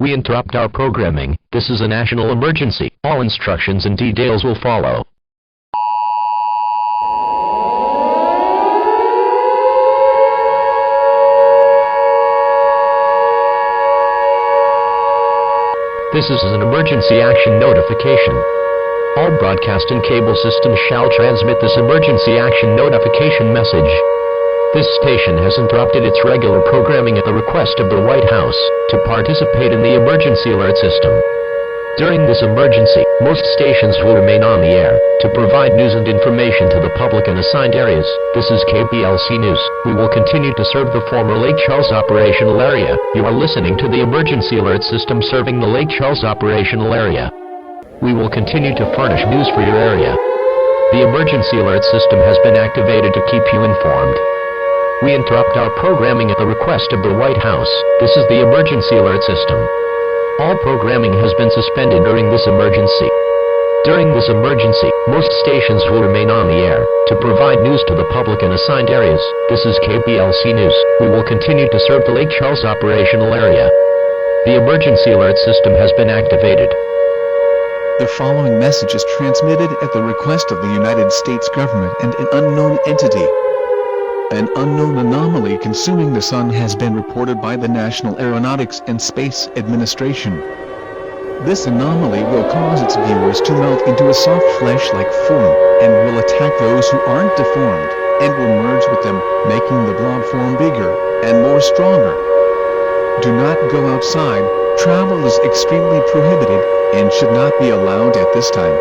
We interrupt our programming. This is a national emergency. All instructions and details will follow. This is an emergency action notification. All broadcast and cable systems shall transmit this emergency action notification message. This station has interrupted its regular programming at the request of the White House to participate in the emergency alert system. During this emergency, most stations will remain on the air to provide news and information to the public in assigned areas. This is KPLC News. We will continue to serve the former Lake Charles operational area. You are listening to the emergency alert system serving the Lake Charles operational area. We will continue to furnish news for your area. The emergency alert system has been activated to keep you informed. We interrupt our programming at the request of the White House. This is the emergency alert system. All programming has been suspended during this emergency. During this emergency, most stations will remain on the air to provide news to the public in assigned areas. This is KPLC News. We will continue to serve the Lake Charles operational area. The emergency alert system has been activated. The following message is transmitted at the request of the United States government and an unknown entity. An unknown anomaly consuming the sun has been reported by the National Aeronautics and Space Administration. This anomaly will cause its viewers to melt into a soft flesh-like form, and will attack those who aren't deformed, and will merge with them, making the blob form bigger and more stronger. Do not go outside. Travel is extremely prohibited, and should not be allowed at this time.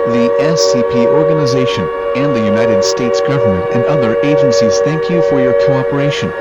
The SCP organization, and the United States government and other agencies thank you for your cooperation.